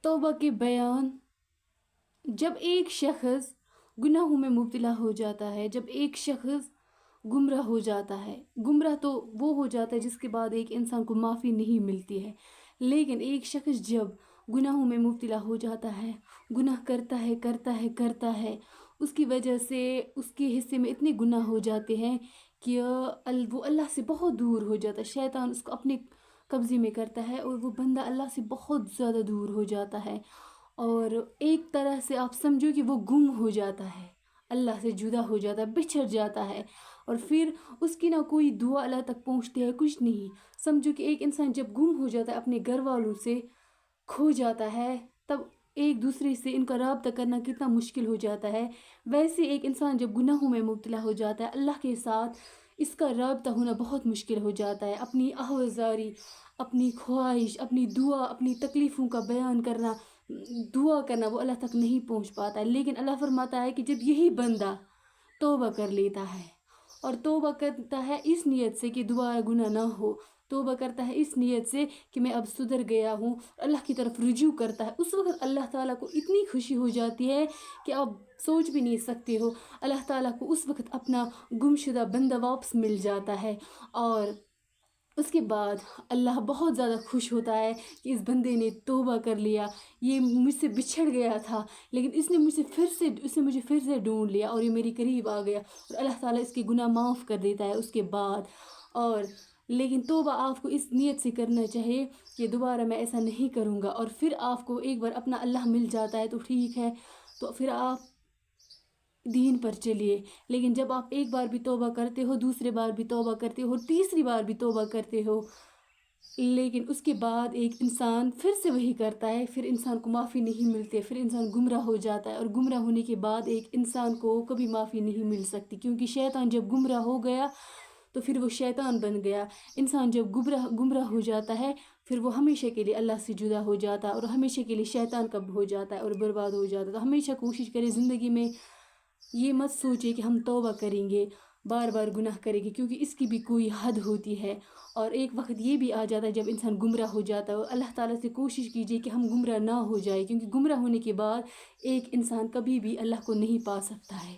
توبہ کے بیان، جب ایک شخص گناہوں میں مبتلا ہو جاتا ہے، جب ایک شخص گمراہ ہو جاتا ہے، گمراہ تو وہ ہو جاتا ہے جس کے بعد ایک انسان کو معافی نہیں ملتی ہے، لیکن ایک شخص جب گناہوں میں مبتلا ہو جاتا ہے، گناہ کرتا ہے کرتا ہے کرتا ہے، اس کی وجہ سے اس کے حصے میں اتنے گناہ ہو جاتے ہیں کہ وہ اللہ سے بہت دور ہو جاتا ہے، شیطان اس کو اپنے قبضے میں کرتا ہے اور وہ بندہ اللہ سے بہت زیادہ دور ہو جاتا ہے، اور ایک طرح سے آپ سمجھو کہ وہ گم ہو جاتا ہے، اللہ سے جدا ہو جاتا ہے، بچھڑ جاتا ہے، اور پھر اس کی نہ کوئی دعا اللہ تک پہنچتی ہے، کچھ نہیں۔ سمجھو کہ ایک انسان جب گم ہو جاتا ہے، اپنے گھر والوں سے کھو جاتا ہے، تب ایک دوسرے سے ان کا رابطہ کرنا کتنا مشکل ہو جاتا ہے، ویسے ایک انسان جب گناہوں میں مبتلا ہو جاتا ہے، اللہ کے ساتھ اس کا رابطہ ہونا بہت مشکل ہو جاتا ہے، اپنی آہوازاری، اپنی خواہش، اپنی دعا، اپنی تکلیفوں کا بیان کرنا، دعا کرنا، وہ اللہ تک نہیں پہنچ پاتا ہے، لیکن اللہ فرماتا ہے کہ جب یہی بندہ توبہ کر لیتا ہے اور توبہ کرتا ہے اس نیت سے کہ دوبارہ گناہ نہ ہو، توبہ کرتا ہے اس نیت سے کہ میں اب سدھر گیا ہوں، اللہ کی طرف رجوع کرتا ہے، اس وقت اللہ تعالیٰ کو اتنی خوشی ہو جاتی ہے کہ آپ سوچ بھی نہیں سکتے ہو، اللہ تعالیٰ کو اس وقت اپنا گمشدہ بندہ واپس مل جاتا ہے، اور اس کے بعد اللہ بہت زیادہ خوش ہوتا ہے کہ اس بندے نے توبہ کر لیا، یہ مجھ سے بچھڑ گیا تھا لیکن اس نے مجھے پھر سے ڈھونڈ لیا اور یہ میری قریب آ گیا، اور اللہ تعالیٰ اس کے گناہ معاف کر دیتا ہے اس کے بعد۔ اور لیکن توبہ آپ کو اس نیت سے کرنا چاہیے کہ دوبارہ میں ایسا نہیں کروں گا، اور پھر آپ کو ایک بار اپنا اللہ مل جاتا ہے تو ٹھیک ہے، تو پھر آپ دین پر چلیے، لیکن جب آپ ایک بار بھی توبہ کرتے ہو، دوسرے بار بھی توبہ کرتے ہو، تیسری بار بھی توبہ کرتے ہو، لیکن اس کے بعد ایک انسان پھر سے وہی کرتا ہے، پھر انسان کو معافی نہیں ملتی ہے، پھر انسان گمراہ ہو جاتا ہے، اور گمراہ ہونے کے بعد ایک انسان کو کبھی معافی نہیں مل سکتی، کیونکہ شیطان جب گمراہ ہو گیا تو پھر وہ شیطان بن گیا۔ انسان جب گمراہ ہو جاتا ہے پھر وہ ہمیشہ کے لیے اللہ سے جدا ہو جاتا ہے، اور ہمیشہ کے لیے شیطان کا ہو جاتا ہے اور برباد ہو جاتا ہے۔ تو ہمیشہ کوشش کرے زندگی میں یہ مت سوچے کہ ہم توبہ کریں گے، بار بار گناہ کریں گے، کیونکہ اس کی بھی کوئی حد ہوتی ہے، اور ایک وقت یہ بھی آ جاتا ہے جب انسان گمراہ ہو جاتا ہے، اور اللہ تعالیٰ سے کوشش کیجیے کہ ہم گمراہ نہ ہو جائے، کیونکہ گمراہ ہونے کے بعد ایک انسان کبھی بھی اللہ کو نہیں پا سکتا ہے۔